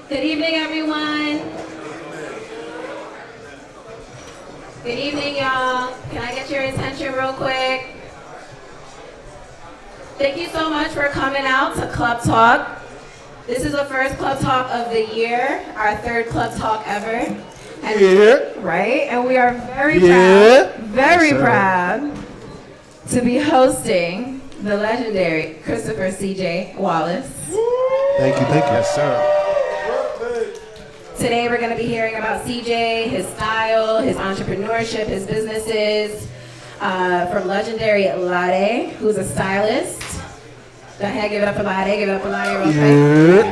Good evening, everyone. Good evening, y'all. Can I get your attention real quick? Thank you so much for coming out to Club Talk. This is the first Club Talk of the year, our third Club Talk ever. And, right? And we are very proud to be hosting the legendary Christopher C.J. Wallace. Thank you. Yes, sir. Today we're going to be hearing about CJ, his style, his entrepreneurship, his businesses, from legendary Lade, who's a stylist. Go ahead, give it up for Lade, give it up for Lade real quick.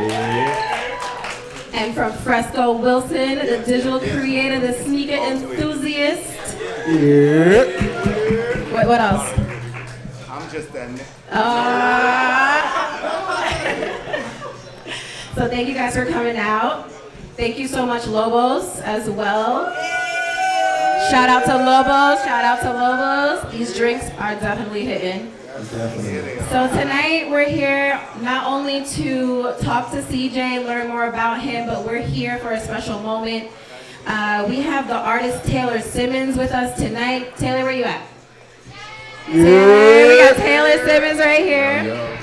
And from Fresco Wilson, the digital creator, the sneaker enthusiast. What else? I'm just that. So thank you guys for coming out. Thank you so much, Lobos, as well. Shout out to Lobos, shout out to Lobos. These drinks are definitely hitting. So tonight we're here not only to talk to CJ, learn more about him, but we're here for a special moment. We have the artist Taylor Simmons with us tonight. Taylor, where you at? Taylor, we got Taylor Simmons right here.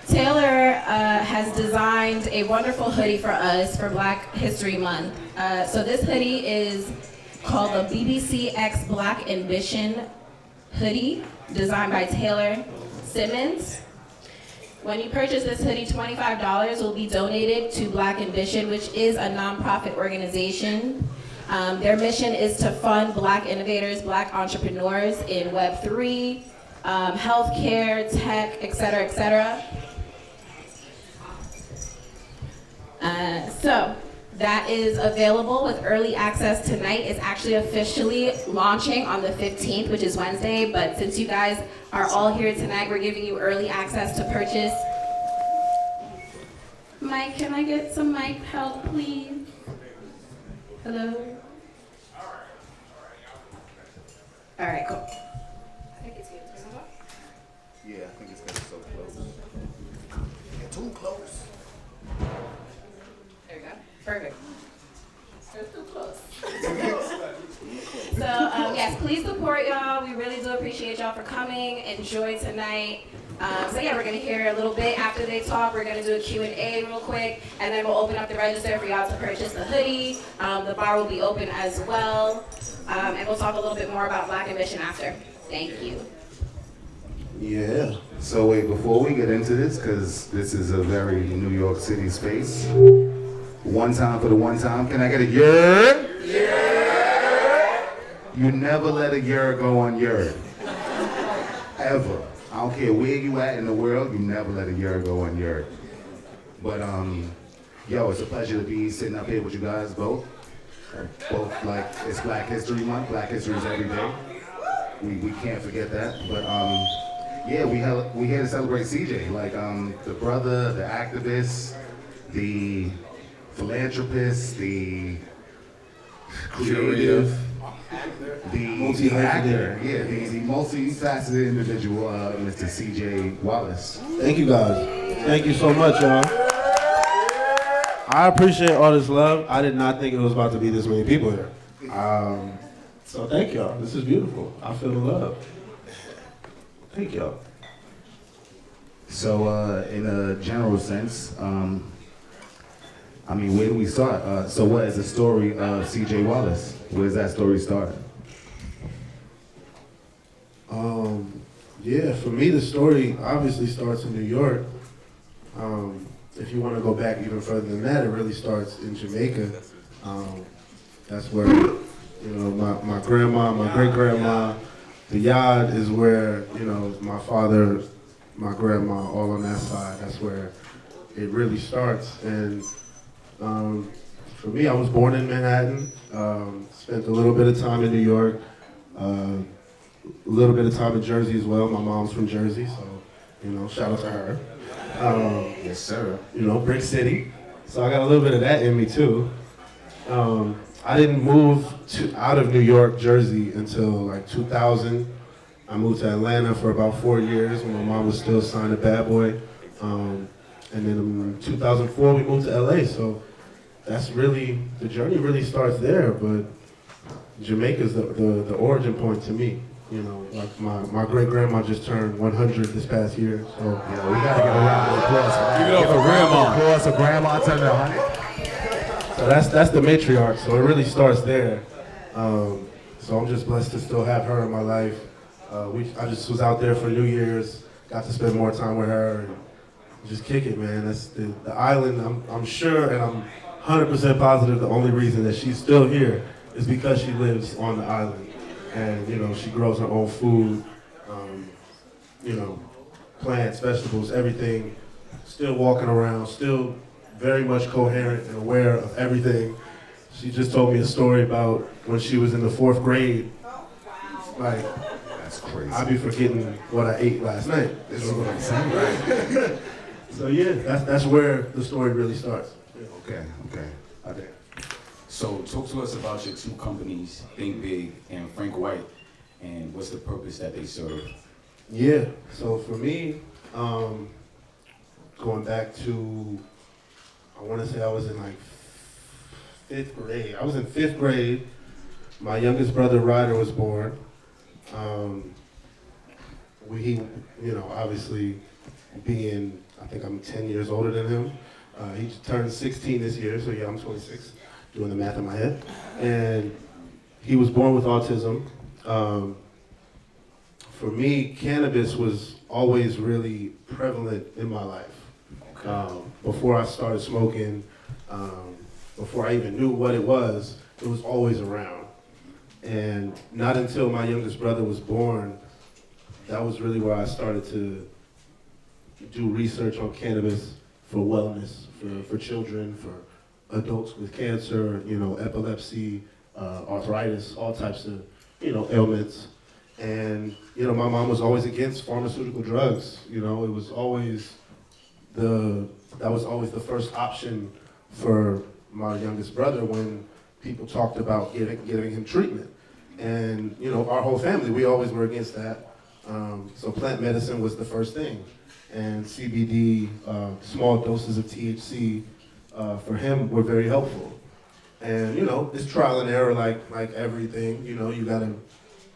Taylor has designed a wonderful hoodie for us for Black History Month. So this hoodie is called the BBC X Black Ambition hoodie, designed by Taylor Simmons. When you purchase this hoodie, $25 will be donated to Black Ambition, which is a nonprofit organization. Their mission is to fund Black innovators, Black entrepreneurs in Web3, healthcare, tech, et cetera, et cetera. So that is available with early access tonight. It's actually officially launching on the 15th, which is Wednesday, but since you guys are all here tonight, we're giving you early access to purchase. Mike, can I get some mic help, please? Hello? All right, cool. I think it's good. Yeah, I think it's getting so close. You're too close. There we go. Perfect. It's too close. So, yes, please support y'all. We really do appreciate y'all for coming. Enjoy tonight. So yeah, we're gonna hear a little bit after they talk. We're gonna do a Q&A real quick, and then we'll open up the register for y'all to purchase the hoodie. The bar will be open as well. And we'll talk a little bit more about Black Ambition after. Thank you. Yeah. So wait, before we get into this, because this is a very New York City space. One time for the one time. Can I get a yeah? Yeah. You never let a year go on your. Ever. I don't care where you at in the world, you never let a year go on your. But yo, it's a pleasure to be sitting up here with you guys both. Both, like, it's Black History Month. Black History is every day. We can't forget that. But yeah, we here to celebrate CJ, like the brother, the activist, the philanthropist, the creative, the actor, yeah, the multifaceted individual, Mr. CJ Wallace. Thank you guys. Thank you so much, y'all. I appreciate all this love. I did not think it was about to be this many people here. So thank y'all. This is beautiful. I feel the love. Thank y'all. So in a general sense, I mean, where do we start? So what is the story of CJ Wallace? Where does that story start? Yeah, for me, the story obviously starts in New York. If you want to go back even further than that, it really starts in Jamaica. That's where, you know, my grandma, my great-grandma, the yard is where, you know, my father, my grandma, all on that side. That's where it really starts. And for me, I was born in Manhattan, spent a little bit of time in New York, a little bit of time in Jersey as well. My mom's from Jersey, so, you know, shout out to her. Yes, sir. You know, Brick City. So I got a little bit of that in me too. I didn't move out of New York, Jersey until like 2000. I moved to Atlanta for about 4 years when my mom was still signed to Bad Boy. And then in 2004 we moved to LA. So that's really, the journey really starts there, but Jamaica's the origin point to me. You know, like my great-grandma just turned 100 this past year, so. Yeah, we gotta give a round of applause for that. Give it up for grandma. Applause for grandma turning 100. So that's the matriarch, so it really starts there. So I'm just blessed to still have her in my life. I just was out there for New Year's, got to spend more time with her, and just kick it, man. That's the island, I'm sure, and I'm 100% positive the only reason that she's still here is because she lives on the island. And, you know, she grows her own food, you know, plants, vegetables, everything. Still walking around, still very much coherent and aware of everything. She just told me a story about when she was in the 4th grade. Like, That's crazy. I'd be forgetting what I ate last night. This is what I'm saying, right? So yeah, that's where the story really starts. Okay. Okay. So talk to us about your 2 companies, Think Big and Frank White, and what's the purpose that they serve? Yeah, so for me, going back to, I want to say I was in like 5th grade. I was in 5th grade. My youngest brother, Ryder, was born. He, you know, obviously being, I think I'm 10 years older than him. He turned 16 this year, so yeah, I'm 26, doing the math in my head. And he was born with autism. For me, cannabis was always really prevalent in my life. Before I started smoking, before I even knew what it was always around. And not until my youngest brother was born, that was really where I started to do research on cannabis for wellness, for children, for adults with cancer, you know, epilepsy, arthritis, all types of, you know, ailments. And, you know, my mom was always against pharmaceutical drugs. You know, it was always that was always the first option for my youngest brother when people talked about giving him treatment. And, you know, our whole family, we always were against that. So plant medicine was the first thing. And CBD, small doses of THC, for him were very helpful. And, you know, it's trial and error like everything. You know, you gotta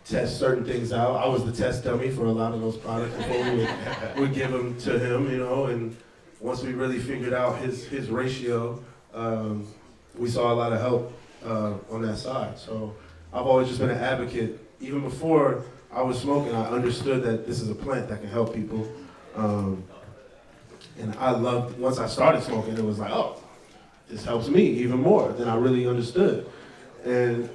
test certain things out. I was the test dummy for a lot of those products before we would give them to him, you know, and once we really figured out his ratio, we saw a lot of help on that side. So I've always just been an advocate. Even before I was smoking, I understood that this is a plant that can help people. And I loved, once I started smoking, it was like, oh, this helps me even more than I really understood. And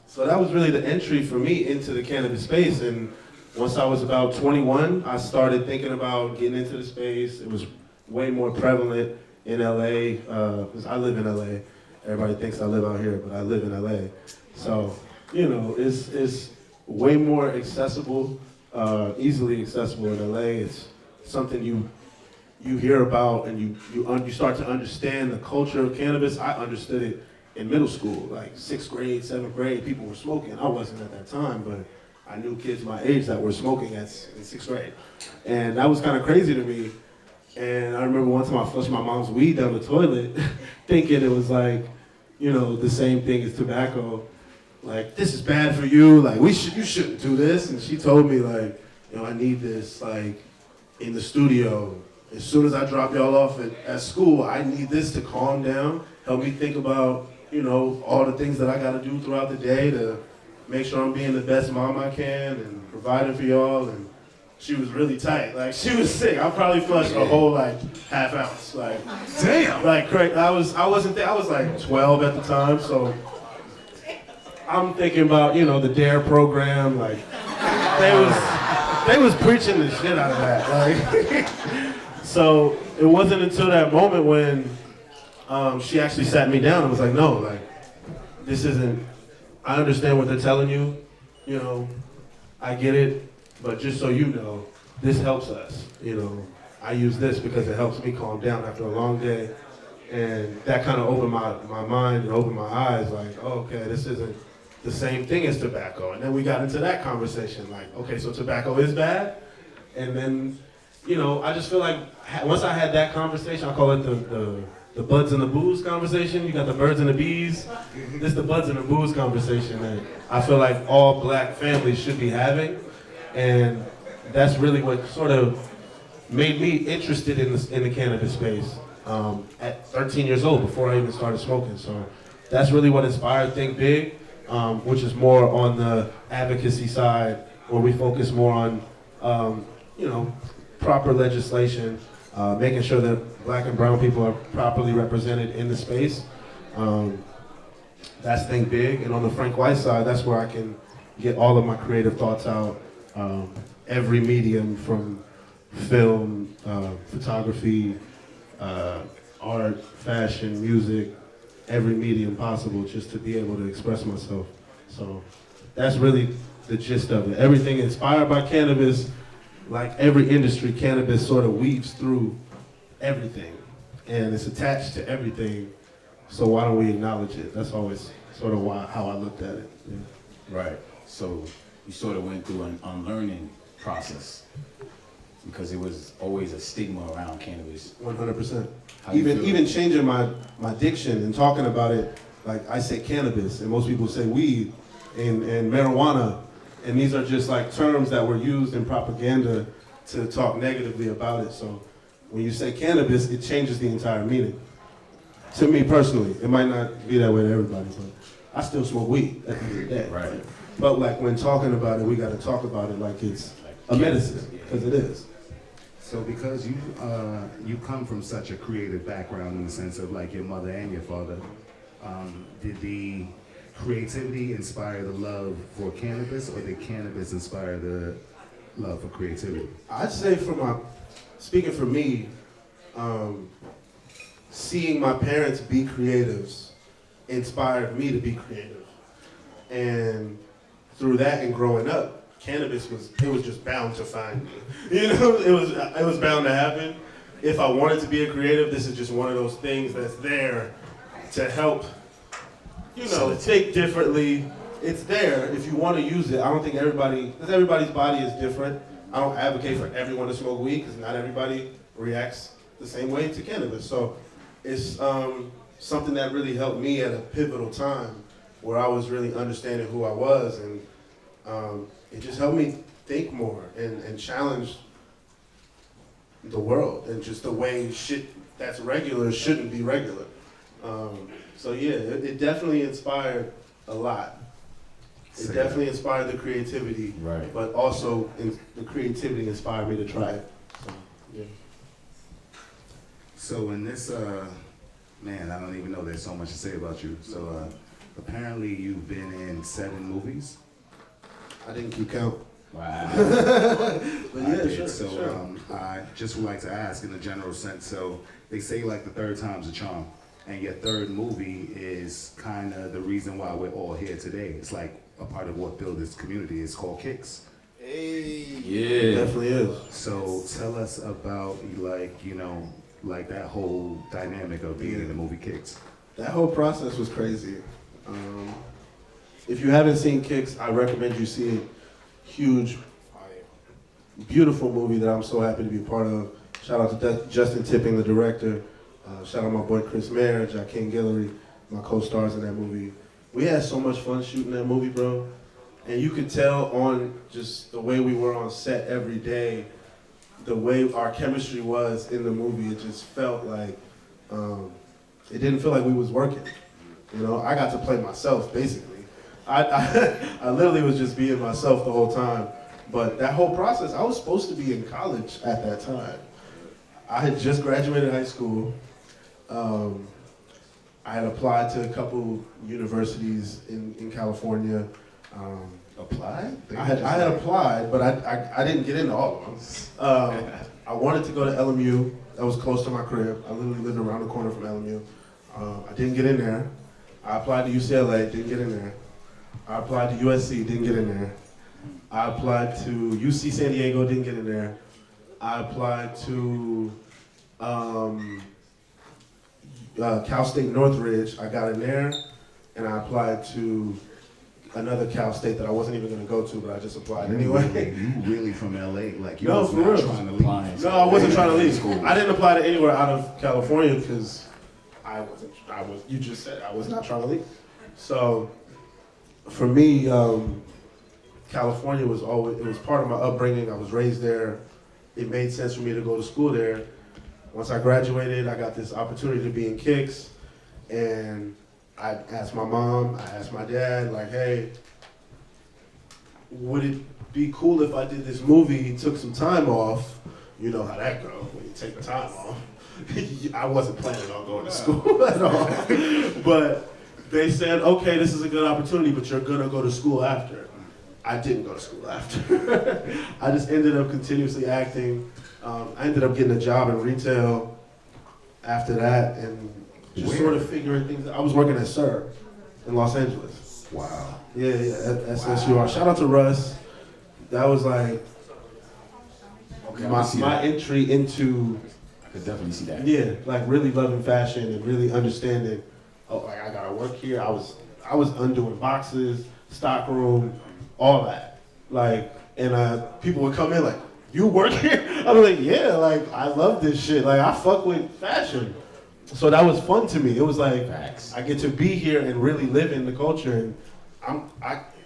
so that was really the entry for me into the cannabis space. And once I was about 21, I started thinking about getting into the space. It was way more prevalent in LA, because I live in LA. Everybody thinks I live out here, but I live in LA. So, you know, it's way more accessible, easily accessible in LA. It's something you hear about and you start to understand the culture of cannabis. I understood it in middle school, like 6th grade, 7th grade, people were smoking. I wasn't at that time, but I knew kids my age that were smoking in 6th grade. And that was kind of crazy to me. And I remember one time I flushed my mom's weed down the toilet, thinking it was like, you know, the same thing as tobacco. Like, this is bad for you, like, you shouldn't do this. And she told me, like, you know, I need this, like, in the studio. As soon as I drop y'all off at school, I need this to calm down, help me think about, you know, all the things that I gotta do throughout the day to make sure I'm being the best mom I can and providing for y'all. And she was really tight. Like, she was sick. I probably flushed a whole, like, half ounce. Like, Damn! like, crazy. I wasn't there. I was like 12 at the time, so I'm thinking about, you know, the DARE program. Like, they was preaching the shit out of that. Like, so it wasn't until that moment when she actually sat me down and was like, no, like, this isn't, I understand what they're telling you, you know, I get it, but just so you know, this helps us, you know. I use this because it helps me calm down after a long day. And that kind of opened my mind and opened my eyes, like, oh, okay, this isn't the same thing as tobacco. And then we got into that conversation, like, okay, so tobacco is bad? And then, you know, I just feel like once I had that conversation, I call it the buds and the booze conversation. You got the birds and the bees. This is the buds and the booze conversation that I feel like all black families should be having. And that's really what sort of made me interested in the cannabis space at 13 years old, before I even started smoking. So that's really what inspired Think Big, which is more on the advocacy side, where we focus more on, proper legislation, making sure that black and brown people are properly represented in the space. That's Think Big. And on the Frank White side, that's where I can get all of my creative thoughts out. Every medium, from film, photography, art, fashion, music, every medium possible, just to be able to express myself. So that's really the gist of it. Everything inspired by cannabis. Like every industry, cannabis sort of weaves through everything, and it's attached to everything. So why don't we acknowledge it? That's always sort of how I looked at it. Yeah. Right. So you sort of went through an unlearning process, because it was always a stigma around cannabis. 100%. How you feel? Even changing my diction and talking about it, like I say cannabis, and most people say weed and marijuana. And these are just like terms that were used in propaganda to talk negatively about it. So when you say cannabis, it changes the entire meaning. To me personally, it might not be that way to everybody, but I still smoke weed at the end of the day. Right. But like when talking about it, we got to talk about it like it's a medicine, because it is. So because you come from such a creative background, in the sense of like your mother and your father, did the creativity inspire the love for cannabis, or did cannabis inspire the love for creativity? I'd say speaking for me, seeing my parents be creatives inspired me to be creative. And through that and growing up, cannabis was just bound to find me. It was bound to happen. If I wanted to be a creative, this is just one of those things that's there to help, think differently. It's there if you want to use it. I don't think because everybody's body is different. I don't advocate for everyone to smoke weed, because not everybody reacts the same way to cannabis. So it's something that really helped me at a pivotal time where I was really understanding who I was, and it just helped me think more and challenge the world and just the way shit that's regular shouldn't be regular. So yeah, it definitely inspired a lot. It definitely inspired the creativity, Right. but also the creativity inspired me to try it. So, yeah. So in this, man, I don't even know, there's so much to say about you. So apparently you've been in 7 movies. I didn't keep count. Wow. But I yeah, did. sure, So sure. I just would like to ask in a general sense, so they say like the third time's a charm, and your third movie is kind of the reason why we're all here today. It's like a part of what built this community. It's called Kicks. Hey. Yeah. It definitely is. So tell us about like that whole dynamic of being in the movie Kicks. That whole process was crazy. If you haven't seen Kicks, I recommend you see it. Huge, beautiful movie that I'm so happy to be a part of. Shout out to Justin Tipping, the director. Shout out my boy Chris Mayer, Jaquin Guillory, my co-stars in that movie. We had so much fun shooting that movie, bro. And you could tell on just the way we were on set every day, the way our chemistry was in the movie, it just felt like, it didn't feel like we was working. I got to play myself, basically. I literally was just being myself the whole time. But that whole process, I was supposed to be in college at that time. I had just graduated high school. I had applied to a couple universities in California. Applied? I had applied, but I didn't get into all of them. I wanted to go to LMU. That was close to my crib. I literally lived around the corner from LMU. I didn't get in there. I applied to UCLA, didn't get in there. I applied to USC, didn't get in there. I applied to UC San Diego, didn't get in there. I applied to Cal State Northridge, I got in there. And I applied to another Cal State that I wasn't even going to go to, but I just applied anyway. You really from LA? Like you No, was for not real. trying to leave. No, I wasn't trying to leave. I didn't apply to anywhere out of California because You just said I was not trying to leave. So for me, California was always, it was part of my upbringing. I was raised there. It made sense for me to go to school there. Once I graduated, I got this opportunity to be in Kicks, and I asked my mom, I asked my dad, like, hey, would it be cool if I did this movie, took some time off? You know how that goes when you take the time off. I wasn't planning on going to school at all. But they said, okay, this is a good opportunity, but you're gonna go to school after. I didn't go to school after. I just ended up continuously acting. I ended up getting a job in retail after that, and just sort of figuring things out. I was working at SIR in Los Angeles. Wow. Yeah, at SSUR. Shout out to Russ. That was like my entry into, I could definitely see that. yeah, like really loving fashion and really understanding, oh, like I gotta work here. I was undoing boxes, stockroom, all that. Like, and people would come in like, you work here? I was like, yeah, like I love this shit. Like I fuck with fashion. So that was fun to me. It was like, Facts. I get to be here and really live in the culture. And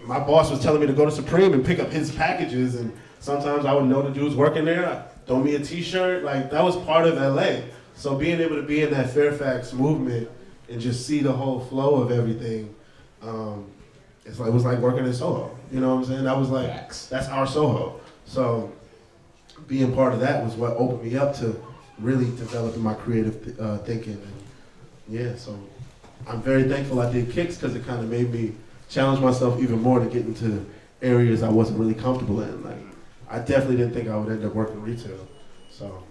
my boss was telling me to go to Supreme and pick up his packages, and sometimes I would know the dudes working there, throw me a t-shirt. Like that was part of LA. So being able to be in that Fairfax movement and just see the whole flow of everything, it was like working in Soho. You know what I'm saying? That was like, Facts. that's our Soho. So being part of that was what opened me up to really developing my creative thinking. And yeah, so I'm very thankful I did Kicks, because it kind of made me challenge myself even more to get into areas I wasn't really comfortable in. Like, I definitely didn't think I would end up working retail. So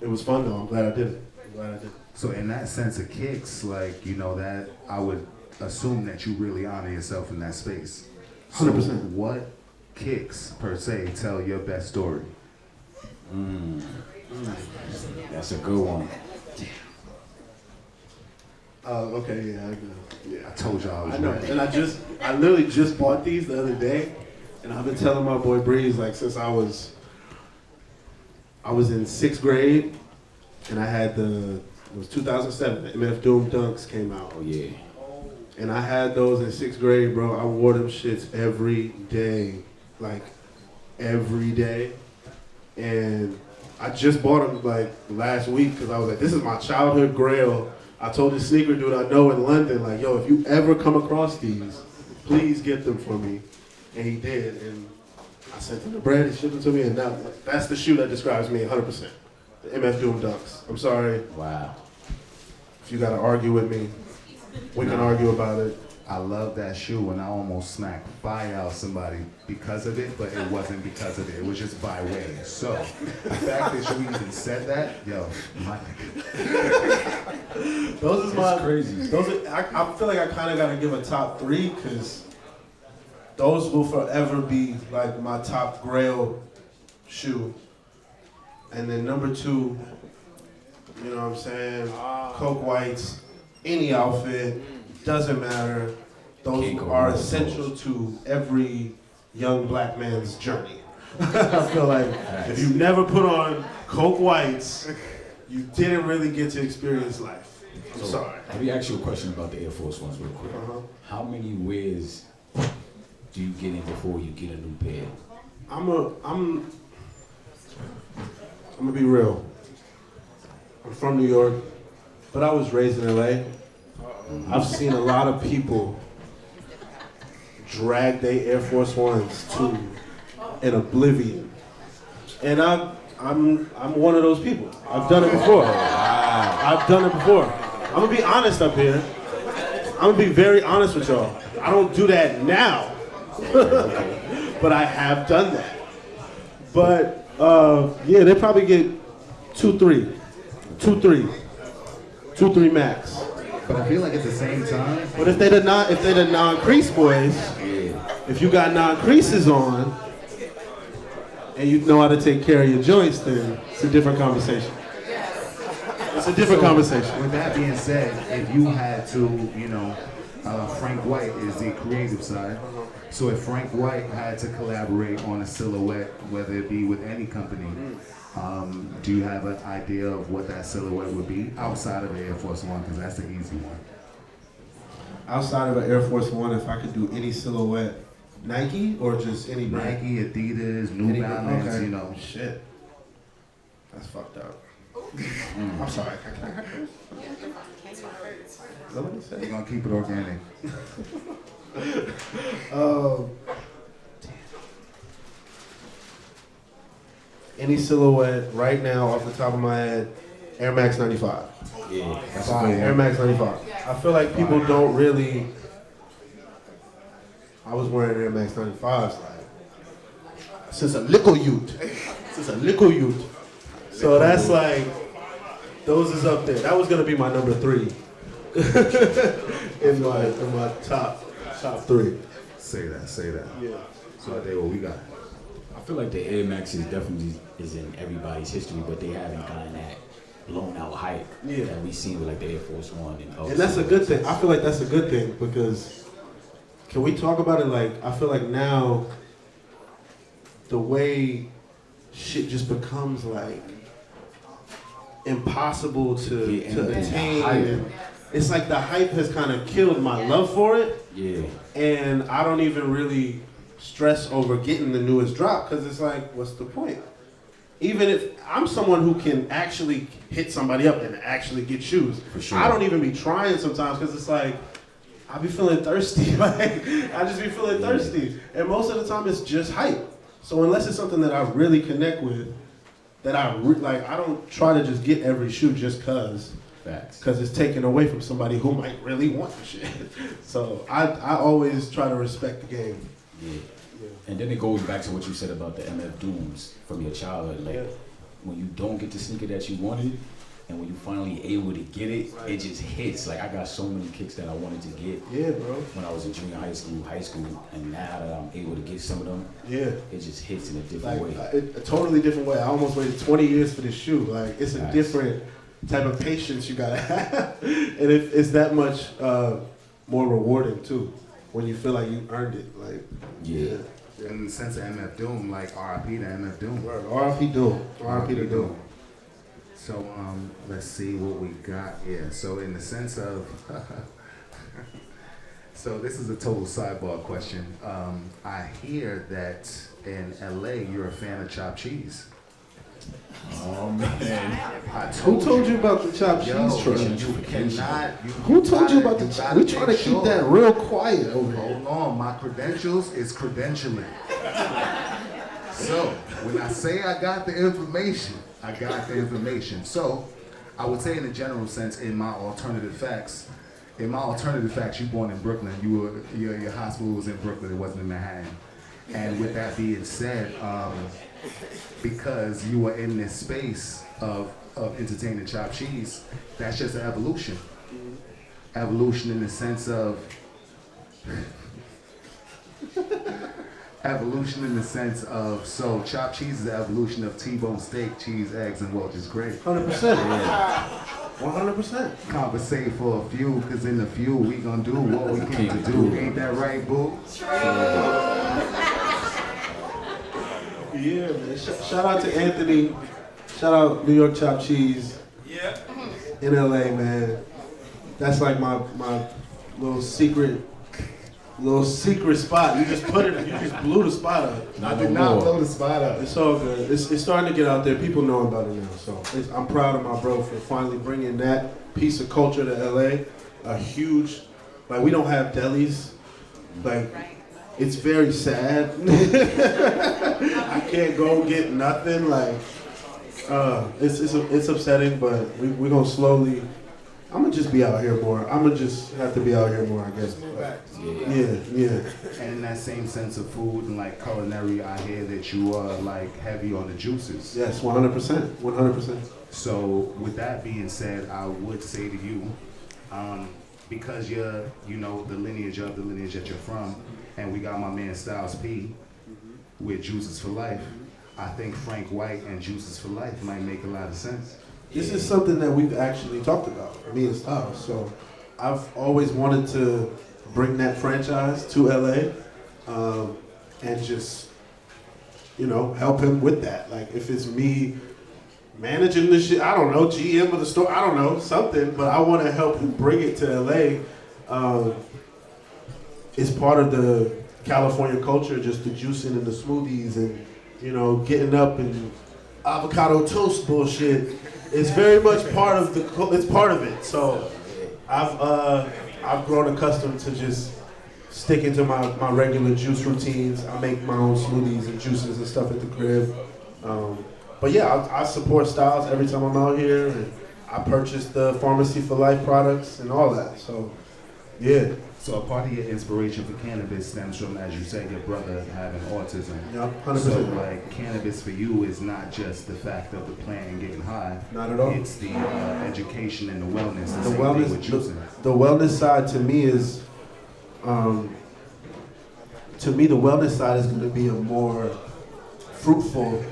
it was fun though. I'm glad I did it. So in that sense of Kicks, like, you know, that I would assume that you really honor yourself in that space. So 100%. what Kicks per se tell your best story? That's a good one. Okay, yeah, I know. Yeah. I told y'all I was I know, ready. and I literally just bought these the other day, and I've been telling my boy Breeze, like, since I was in 6th grade, and I had it was 2007, the MF Doom Dunks came out. Oh yeah. And I had those in 6th grade, bro. I wore them shits every day, like, every day. And I just bought them, like, last week, because I was like, this is my childhood grail. I told this sneaker dude I know in London, like, yo, if you ever come across these, please get them for me. And he did, and I sent him the bread, he shipped them to me, and now that's the shoe that describes me 100%. The MF Doom Dunks. I'm sorry Wow. if you gotta argue with me. We can argue about it. I love that shoe, and I almost smacked fire out somebody because of it, but it wasn't because of it. It was just by way. So the fact that you even said that, yo, my nigga. Those is my crazy. I feel like I kind of gotta give a top 3, because those will forever be like my top grail shoe. And then number 2, you know what I'm saying? Coke Whites, any outfit, doesn't matter. Those Can't go are wrong with essential those. to every young black man's journey. I feel like if you never put on Coke Whites, you didn't really get to experience life. I'm So, sorry. Let me ask you a question about the Air Force Ones real quick. Uh-huh. How many wears do you get in before you get a new pair? I'm gonna be real. I'm from New York, but I was raised in LA. I've seen a lot of people drag their Air Force Ones to an oblivion, and I'm one of those people. I've done it before. I've done it before. I'm gonna be honest up here. I'm gonna be very honest with y'all. I don't do that now, but I have done that. But yeah, they probably get 2-3 max. But I feel like at the same time, But if they the non-crease boys, if you got non-creases on and you know how to take care of your joints, then it's a different conversation. It's a different conversation. with that being said, if you had to, you know, Frank White is the creative side. So if Frank White had to collaborate on a silhouette, whether it be with any company, do you have an idea of what that silhouette would be outside of the Air Force One? Because that's the easy one. Outside of an Air Force One, if I could do any silhouette, Nike or just any brand? Nike, Adidas, New Balance, okay. you know. Shit. That's fucked up. I'm sorry. Can I have this? Is that what he said? We're gonna keep it organic. Any silhouette right now off the top of my head, Air Max 95. Yeah, that's a Fire, good Air one. Max 95. I feel like people don't really. I was wearing Air Max 95s like since a little youth. So that's like, those is up there. That was gonna be my number 3 in my top 3. Say that. Yeah. So I what we got. I feel like the Air Max is definitely is in everybody's history, but they haven't gotten that blown out hype that we seen with like the Air Force One And that's a good thing. I feel like that's a good thing because, can we talk about it? Like, I feel like now the way shit just becomes like impossible to attain. It's like the hype has kind of killed my love for it. Yeah. And I don't even really stress over getting the newest drop because it's like, what's the point? Even if I'm someone who can actually hit somebody up and actually get shoes, For sure. I don't even be trying sometimes because it's like, I be feeling thirsty. Like, I just be feeling thirsty. And most of the time it's just hype. So unless it's something that I really connect with, that I don't try to just get every shoe just cause it's taken away from somebody who might really want the shit. So I always try to respect the game. Yeah. And then it goes back to what you said about the MF Dooms from your childhood. Like, when you don't get the sneaker that you wanted, and when you finally able to get it, it just hits. Like, I got so many kicks that I wanted to get. Yeah, bro. When I was in junior high school, and now that I'm able to get some of them, it just hits in a different way. A totally different way. I almost waited 20 years for this shoe. Like, it's a different type of patience you gotta have. And it's that much more rewarding, too, when you feel like you earned it. Like, yeah. In the sense of MF Doom, like RIP to MF Doom. RIP Doom. RIP to Doom. So let's see what we got here. So in the sense of, so this is a total sidebar question. I hear that in LA you're a fan of chopped cheese. Oh man! Who told you about the chopped cheese truck? Who told you about the? We trying to keep that real quiet over here. Hold on, my credentials is credentialing. So when I say I got the information, I got the information. So I would say in a general sense, in my alternative facts, you born in Brooklyn. Your hospital was in Brooklyn. It wasn't in Manhattan. And with that being said, because you were in this space of entertaining chopped cheese, that's just an evolution. Evolution in the sense of so chopped cheese is the evolution of T-bone steak, cheese, eggs, and Welch's grape. 100%. 100%. Compensate for a few, because in the few we gonna do what we came to do. Ain't that right, boo? Yeah, man. Shout out to Anthony. Shout out New York Chopped Cheese. Yeah. In LA, man. That's like my little secret spot. You just blew the spot up. I did not blow the spot up. It's all good. It's starting to get out there. People know about it now. So I'm proud of my bro for finally bringing that piece of culture to LA. A huge, like, we don't have delis. Like, it's very sad. I can't go get nothing. Like, it's upsetting, but we're gonna slowly. I'm gonna just be out here more. I'm gonna just have to be out here more, I guess. Yeah. And in that same sense of food and like culinary, I hear that you are like heavy on the juices. Yes, 100%. 100%. So with that being said, I would say to you, because you're, the lineage that you're from, and we got my man Styles P with Juices for Life. I think Frank White and Juices for Life might make a lot of sense. This is something that we've actually talked about, me and Styles. So I've always wanted to bring that franchise to LA. and just, help him with that. Like if it's me managing the shit, I don't know, GM of the store, I don't know, something, but I want to help him bring it to LA. It's part of the California culture, just the juicing and the smoothies and, getting up and avocado toast bullshit. It's very much part of it's part of it. So I've grown accustomed to just sticking to my regular juice routines. I make my own smoothies and juices and stuff at the crib. But yeah, I support Styles every time I'm out here, and I purchase the Pharmacy for Life products and all that. So yeah. So a part of your inspiration for cannabis stems from, as you said, your brother having autism. Yeah, 100%. So like cannabis for you is not just the fact of the plant and getting high. Not at all. It's the education and the wellness. The wellness, the wellness side to me is, the wellness side is going to be a more fruitful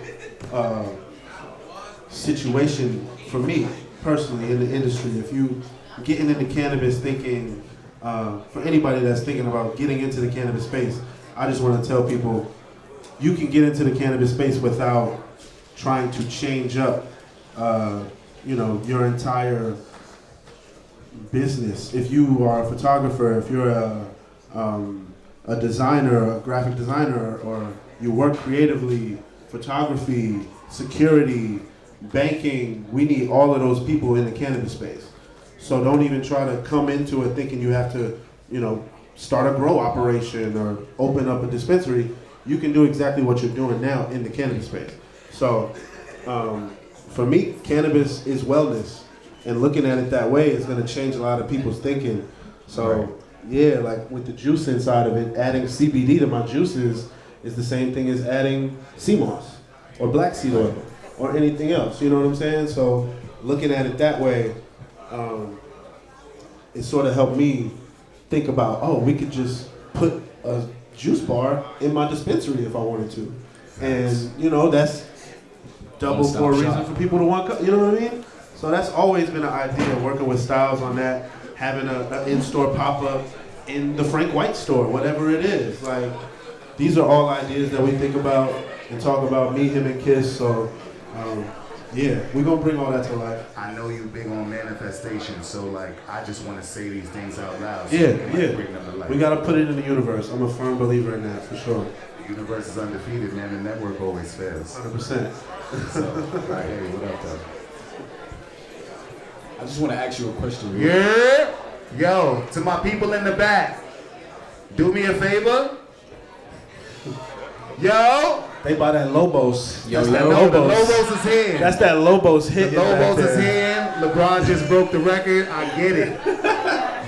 situation for me personally in the industry. If you getting into cannabis thinking. For anybody that's thinking about getting into the cannabis space, I just want to tell people you can get into the cannabis space without trying to change up, your entire business. If you are a photographer, if you're a designer, a graphic designer, or you work creatively, photography, security, banking, we need all of those people in the cannabis space. So don't even try to come into it thinking you have to, start a grow operation or open up a dispensary. You can do exactly what you're doing now in the cannabis space. So for me, cannabis is wellness. And looking at it that way is going to change a lot of people's thinking. So yeah, like with the juicing side of it, adding CBD to my juices is the same thing as adding sea moss or black seed oil or anything else. You know what I'm saying? So looking at it that way, it sort of helped me think about, we could just put a juice bar in my dispensary if I wanted to. And, that's double for a reason for people to want, you know what I mean? So that's always been an idea, working with Styles on that, having an in-store pop-up in the Frank White store, whatever it is. Like, these are all ideas that we think about and talk about, me, him, and Kiss. So, yeah, we're going to bring all that to life. I know you big on manifestation, so like I just want to say these things out loud. So Yeah. Bring them to life. We got to put it in the universe. I'm a firm believer in that, for sure. The universe is undefeated, man. The network always fails. 100%. So, hey, what up, though? I just want to ask you a question. Yeah. Yo, to my people in the back, do me a favor. Yo. They buy that Lobos. Yo, The Lobos is here. That's that Lobos hit. The Lobos is here. LeBron just broke the record. I get it.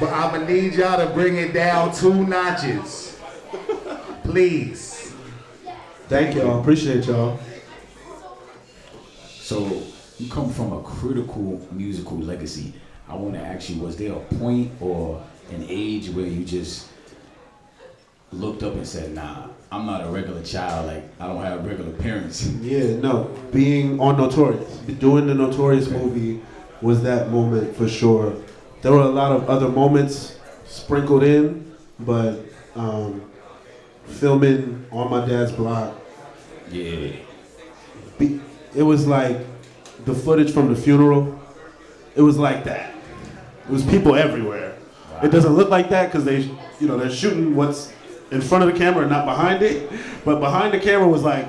But I'm going to need y'all to bring it down 2 notches. Please. Thank y'all. Appreciate y'all. So you come from a critical musical legacy. I want to ask you, was there a point or an age where you just looked up and said, nah, I'm not a regular child, like I don't have regular parents? Yeah, no. Being on Notorious, doing the Notorious movie was that moment for sure. There were a lot of other moments sprinkled in, but filming on my dad's block, Yeah. it was like the footage from the funeral. It was like that. It was people everywhere. Wow. It doesn't look like that because they're shooting what's in front of the camera and not behind it. But behind the camera was like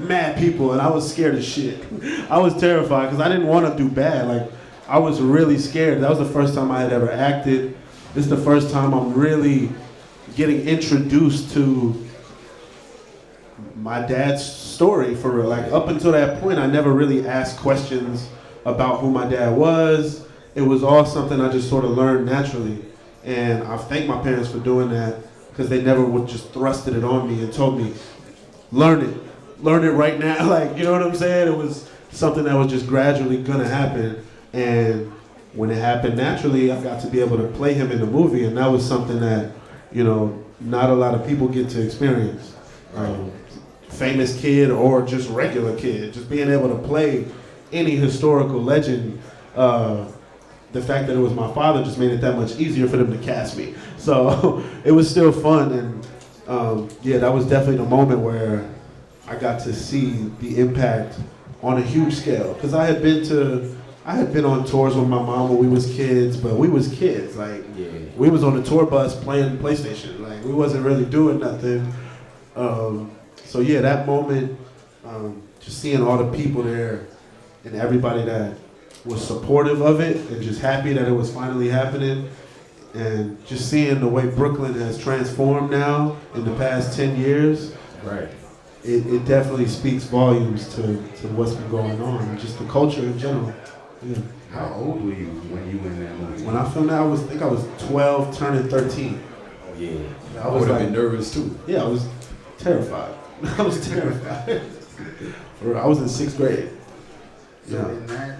mad people, and I was scared as shit. I was terrified because I didn't want to do bad. Like I was really scared. That was the first time I had ever acted. This is the first time I'm really getting introduced to my dad's story for real. Like up until that point, I never really asked questions about who my dad was. It was all something I just sort of learned naturally. And I thank my parents for doing that because they never would just thrusted it on me and told me, learn it right now. Like, you know what I'm saying? It was something that was just gradually gonna happen. And when it happened naturally, I got to be able to play him in the movie. And that was something that, not a lot of people get to experience. Famous kid or just regular kid, just being able to play any historical legend. The fact that it was my father just made it that much easier for them to cast me. So it was still fun, and Yeah, that was definitely the moment where I got to see the impact on a huge scale. Because I had been on tours with my mom when we was kids, but we was kids. Like, we was on the tour bus playing PlayStation. Like, we wasn't really doing nothing. So yeah, that moment, just seeing all the people there and everybody that was supportive of it and just happy that it was finally happening, and just seeing the way Brooklyn has transformed now in the past 10 years. Right. It definitely speaks volumes to what's been going on, and just the culture in general. Yeah. How old were you when you were in that movie? When I filmed that, I think I was 12, turning 13. Oh yeah. I I was would have like- been nervous too. Yeah, I was terrified. I was terrified. I was in 6th grade. So Yeah. in that,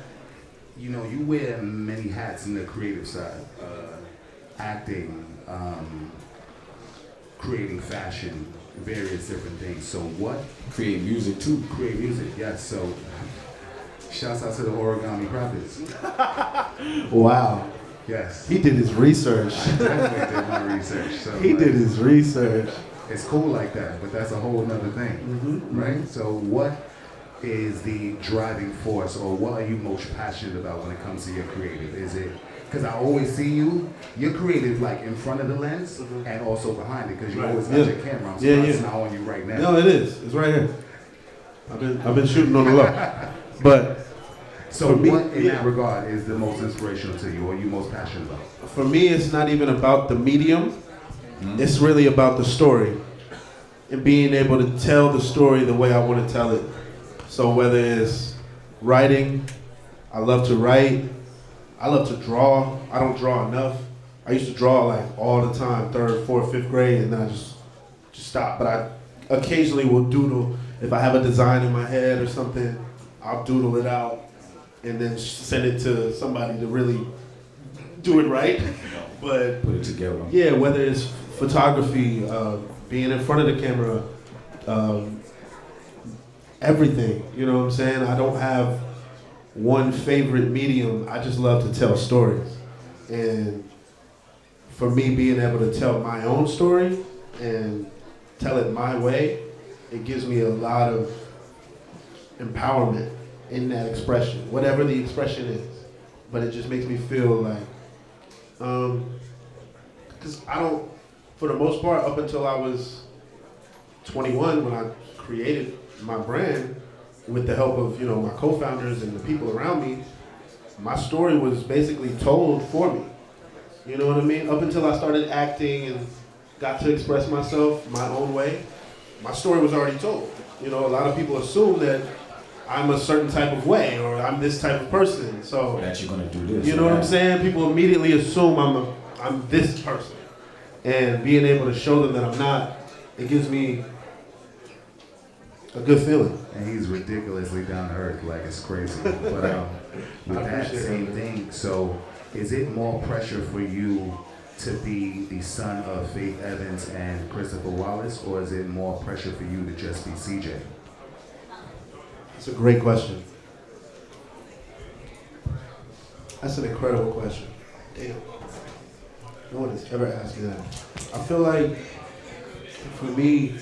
you know, you wear many hats in the creative side. Acting, creating fashion, various different things. So what? Create music too. Create music, yes. So shouts out to the Origami Prophets. Wow. Yes. He did his research. I definitely did my research. So He like, did his research. It's cool like that, but that's a whole nother thing, right? So what is the driving force, or what are you most passionate about when it comes to your creative? Is it, because I always see you're creative like in front of the lens and also behind it, because you always got your camera on, so it's not on you right now. No, it is. It's right here. I've been shooting on the low. But So for me, what in that regard is the most inspirational to you, or you most passionate about? for me, it's not even about the medium. It's really about the story and being able to tell the story the way I want to tell it. So whether it's writing, I love to write. I love to draw. I don't draw enough. I used to draw like all the time, 3rd, 4th, 5th grade, and then I just stopped. But I occasionally will doodle. If I have a design in my head or something, I'll doodle it out and then send it to somebody to really do it right. But Put it together. yeah, whether it's photography, being in front of the camera, everything, you know what I'm saying? I don't have one favorite medium. I just love to tell stories. And for me, being able to tell my own story and tell it my way, it gives me a lot of empowerment in that expression, whatever the expression is. But it just makes me feel like, because I don't, for the most part, up until I was 21, when I created my brand, with the help of, you know, my co-founders and the people around me, my story was basically told for me. You know what I mean? Up until I started acting and got to express myself my own way, my story was already told. You know, a lot of people assume that I'm a certain type of way or I'm this type of person. So That you're gonna do this. you know or what I'm that. saying? People immediately assume I'm this person. And being able to show them that I'm not, it gives me a good feeling. And he's ridiculously down to earth, like it's crazy. But with that appreciate same it. thing, so is it more pressure for you to be the son of Faith Evans and Christopher Wallace, or is it more pressure for you to just be CJ? That's a great question. That's an incredible question. Damn. No one has ever asked me that. I feel like, for me,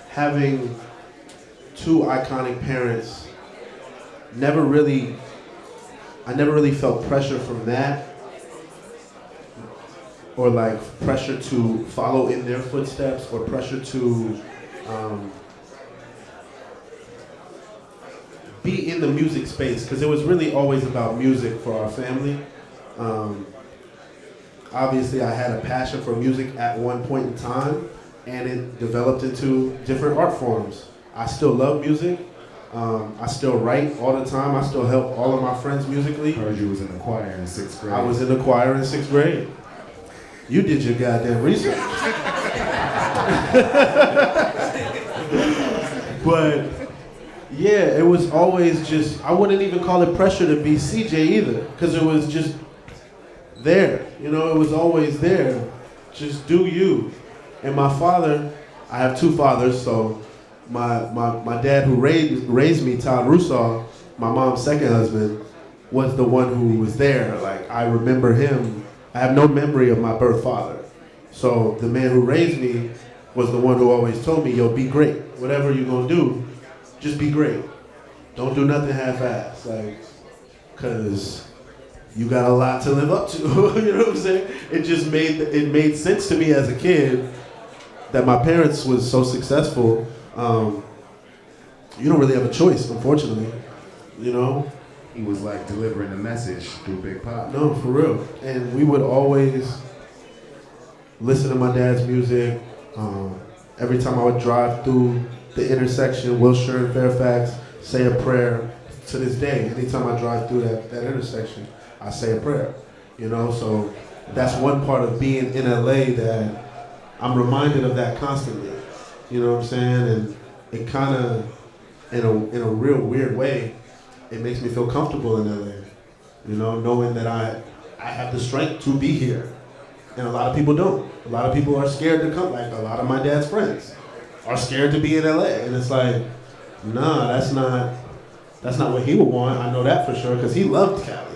having two iconic parents, I never really felt pressure from that, or like pressure to follow in their footsteps, or pressure to be in the music space, because it was really always about music for our family. Obviously, I had a passion for music at one point in time, and it developed into different art forms. I still love music. I still write all the time. I still help all of my friends musically. Heard you was in the choir in 6th grade. I was in the choir in 6th grade. You did your goddamn research. But yeah, it was always just, I wouldn't even call it pressure to be CJ either, because it was just there. You know, it was always there. Just do you. And my father, I have two fathers, so my dad who raised me, Todd Russo, my mom's second husband, was the one who was there. Like, I remember him. I have no memory of my birth father. So the man who raised me was the one who always told me, yo, be great. Whatever you're gonna do, just be great. Don't do nothing half-assed, like, cause you got a lot to live up to. You know what I'm saying? It made sense to me as a kid that my parents was so successful. You don't really have a choice, unfortunately. You know? He was like delivering a message through Big Pop. No, for real. And we would always listen to my dad's music. Every time I would drive through the intersection, Wilshire and Fairfax, say a prayer. To this day, anytime I drive through that intersection, I say a prayer. You know, so that's one part of being in LA that I'm reminded of that constantly. You know what I'm saying? And it kind of, in a real weird way, it makes me feel comfortable in LA. You know, knowing that I have the strength to be here. And a lot of people don't. A lot of people are scared to come. Like a lot of my dad's friends are scared to be in LA. And it's like, nah, that's not what he would want. I know that for sure, because he loved Cali.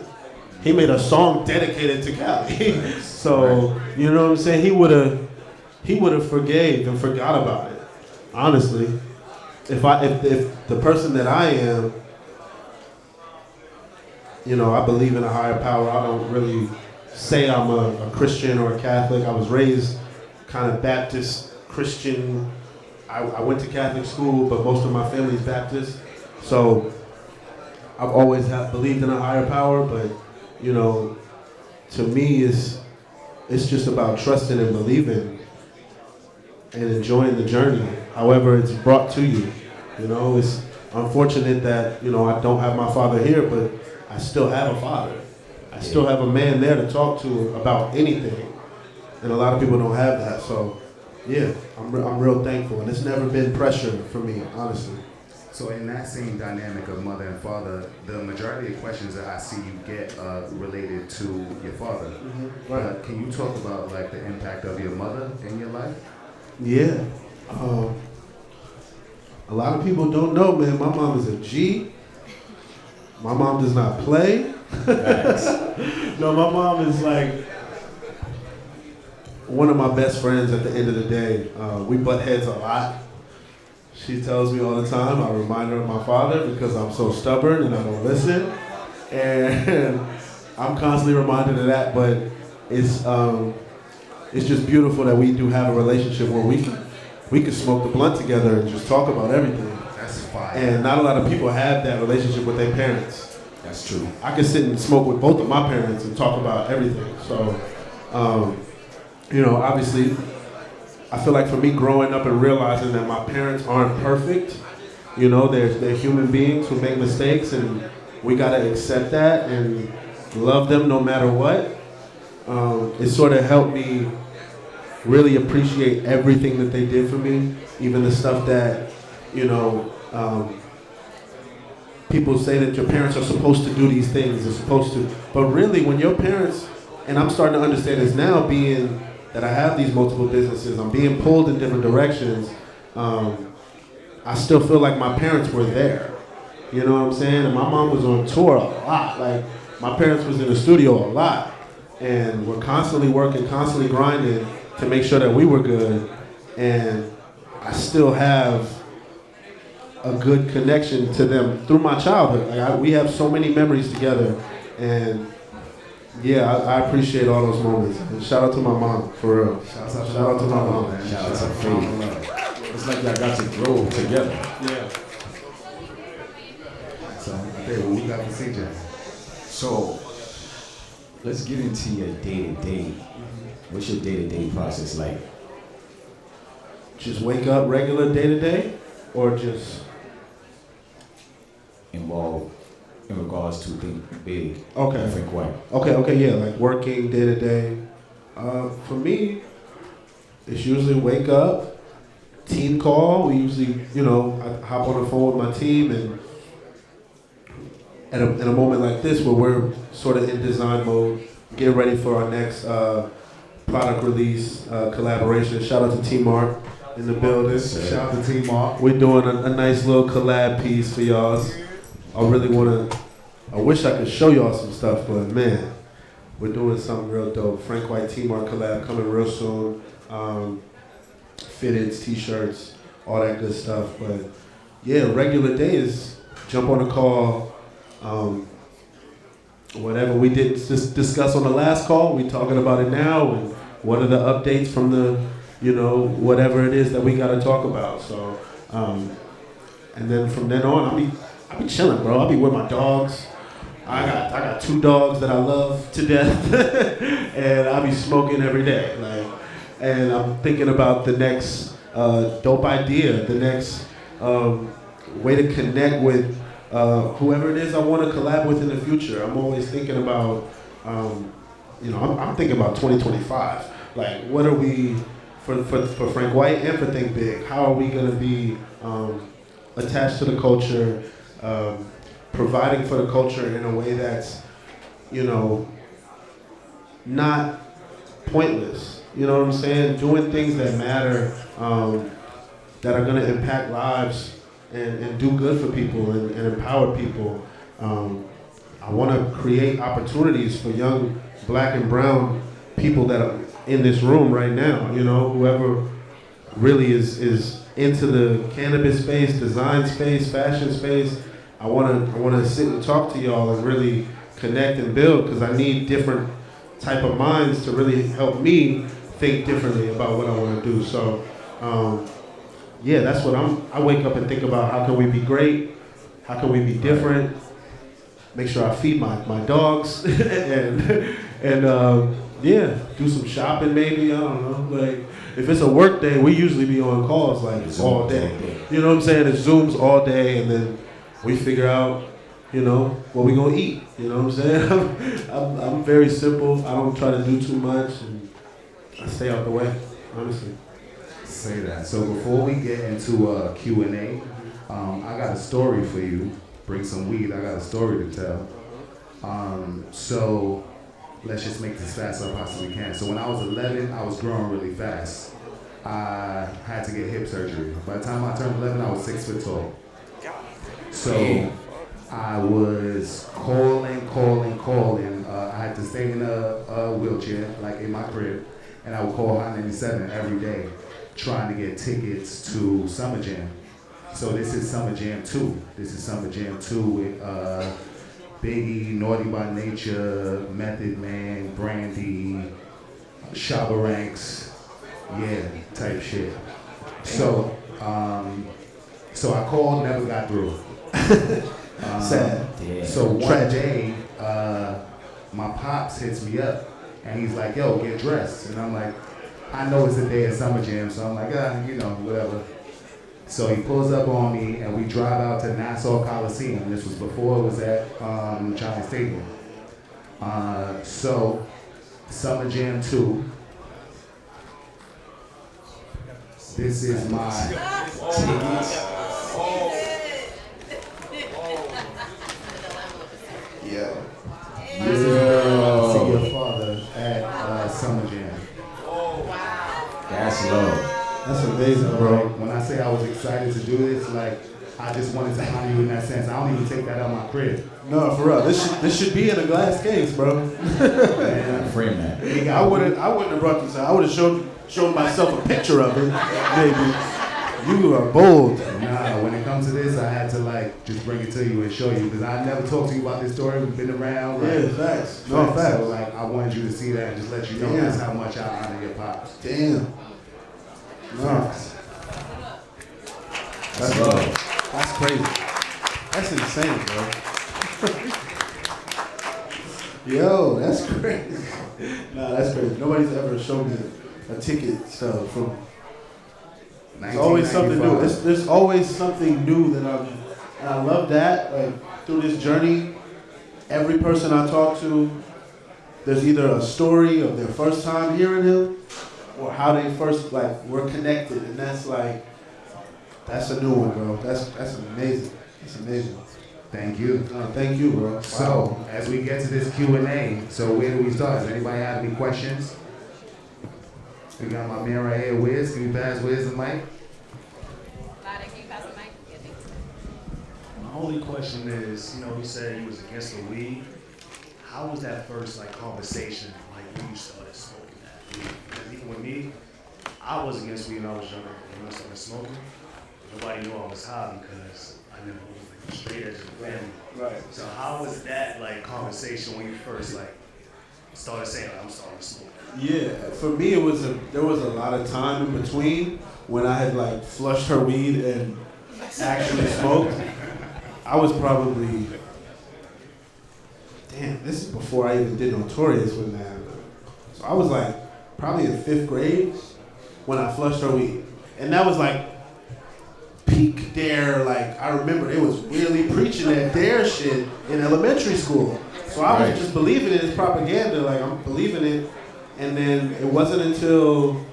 He made a song dedicated to Cali. So, you know what I'm saying? He would have forgave and forgot about it. Honestly. If the person that I am, you know, I believe in a higher power. I don't really say I'm a Christian or a Catholic. I was raised kind of Baptist, Christian. I went to Catholic school, but most of my family's Baptist. So I've always believed in a higher power, but, you know, to me, it's just about trusting and believing and enjoying the journey, however it's brought to you. You know, it's unfortunate that, you know, I don't have my father here, but I still have a father. I still have a man there to talk to about anything. And a lot of people don't have that. So, yeah, I'm real thankful. And it's never been pressure for me, honestly. So in that same dynamic of mother and father, the majority of questions that I see you get are related to your father. Mm-hmm. Right. Can you talk about like the impact of your mother in your life? Yeah. A lot of people don't know, man. My mom is a G. My mom does not play. No, my mom is like one of my best friends at the end of the day. We butt heads a lot. She tells me all the time, I remind her of my father because I'm so stubborn and I don't listen. And I'm constantly reminded of that, but it's just beautiful that we do have a relationship where we can smoke the blunt together and just talk about everything. That's fire. And not a lot of people have that relationship with their parents. That's true. I can sit and smoke with both of my parents and talk about everything. So, you know, obviously, I feel like for me growing up and realizing that my parents aren't perfect, you know, they're human beings who make mistakes, and we gotta accept that and love them no matter what. It sort of helped me really appreciate everything that they did for me, even the stuff that, you know, people say that your parents are supposed to do these things, they're supposed to, but really when your parents, and I'm starting to understand this now, being that I have these multiple businesses, I'm being pulled in different directions, I still feel like my parents were there. You know what I'm saying? And my mom was on tour a lot. Like, my parents was in the studio a lot. And we're constantly working, constantly grinding to make sure that we were good. And I still have a good connection to them through my childhood. Like we have so many memories together. And yeah, I appreciate all those moments. And shout out to my mom, for real. Shout out to my mom, man. Shout out to Faith. It's like y'all got to grow together. Yeah. So, okay, well, we got the CJ. So, let's get into your day-to-day. What's your day-to-day process like? Just wake up regular day to day, or just Involved in regards to think big, okay. different way. Okay, yeah, like working day to day. For me, it's usually wake up, team call. We usually, you know, I hop on the phone with my team, and in a moment like this where we're sort of in design mode, getting ready for our next product release collaboration. Shout out to T-Mark in the building. Shout out to T-Mark. We're doing a nice little collab piece for y'all. I wish I could show y'all some stuff, but man, we're doing something real dope. Frank White T-Mark collab coming real soon. fitteds, t-shirts, all that good stuff. But yeah, regular day is jump on a call. Whatever we did discuss on the last call, we talking about it now, and what are the updates from the, whatever it is that we got to talk about. So, and then from then on, I'll be chilling, bro. I'll be with my dogs. I got 2 dogs that I love to death, and I'll be smoking every day. And I'm thinking about the next dope idea, the next way to connect with whoever it is I want to collab with in the future. I'm always thinking about, I'm thinking about 2025. Like, what are we, for Frank White and for Think Big, how are we going to be attached to the culture, providing for the culture in a way that's, not pointless. You know what I'm saying? Doing things that matter, that are going to impact lives and do good for people and empower people. I want to create opportunities for young black and brown people that are in this room right now. Whoever really is into the cannabis space, design space, fashion space. I want to sit and talk to y'all and really connect and build, because I need different type of minds to really help me think differently about what I want to do. So, yeah, that's what I wake up and think about. How can we be great? How can we be different? Make sure I feed my dogs and yeah, do some shopping maybe. I don't know. Like, if it's a work day, we usually be on calls like all day. You know what I'm saying? It's Zooms all day, and then we figure out, what we gonna eat. You know what I'm saying? I'm very simple. I don't try to do too much, and I stay out the way, honestly. Say that. So before we get into Q&A, I got a story for you. Bring some weed. I got a story to tell. So let's just make this fast as I possibly can. So when I was 11, I was growing really fast. I had to get hip surgery. By the time I turned 11, I was 6 foot tall. So I was calling. I had to stay in a wheelchair, like in my crib, and I would call Hot 97 every day, trying to get tickets to Summer Jam. So this is Summer Jam 2. This is Summer Jam 2 with Biggie, Naughty by Nature, Method Man, Brandy, Shabba Ranks, yeah, type shit. So I called, never got through. Sad. Yeah. So one day, my pops hits me up, and he's like, yo, get dressed. And I'm like, I know it's the day of Summer Jam, so I'm like, whatever. So he pulls up on me, and we drive out to Nassau Coliseum. This was before it was at Giant Stadium. So, Summer Jam 2. This is my tickets. Yeah. This is see your father at Summer Jam. That's love. That's amazing, bro. When I say I was excited to do this, like, I just wanted to honor you in that sense. I don't even take that out of my crib. No, for real. This should be in a glass case, bro. Man, Frame that. I wouldn't have brought this out. I would have showed myself a picture of it, maybe. You are bold. Nah, when it comes to this, I had to just bring it to you and show you, because I never talked to you about this story. We've been around. Yeah, facts. No, facts. So I wanted you to see that and just let you know that's how much I honor your pops. Damn. No. That's love. That's crazy. That's insane, bro. Yo, that's crazy. Nah, that's crazy. Nobody's ever shown me a ticket from. There's always something new. There's always something new and I love that. Like, through this journey, every person I talk to, there's either a story of their first time hearing him, or how they first were connected, and that's a new one, bro. That's amazing. That's amazing. Thank you. Thank you, bro. Wow. So as we get to this Q&A, so where do we start? Does anybody have any questions? We got my man right here, Wiz. Can you pass Wiz the mic? Lade, can you pass the mic? Yeah, thanks. My only question is, you said you was against the weed. How was that first conversation when you started smoking that weed? Because even with me, I was against weed when I was younger. When I started smoking, nobody knew I was high because I never was like straight edge of the family. Right. So how was that like conversation when you first like started saying like, I'm starting to smoke? Yeah, for me there was a lot of time in between when I had like flushed her weed and actually smoked. I was probably, this is before I even did Notorious when that happened. So I was like probably in 5th grade when I flushed her weed. And that was like peak dare, like I remember they was really preaching that dare shit in elementary school. So I was just believing it as propaganda, like I'm believing it. And then it wasn't until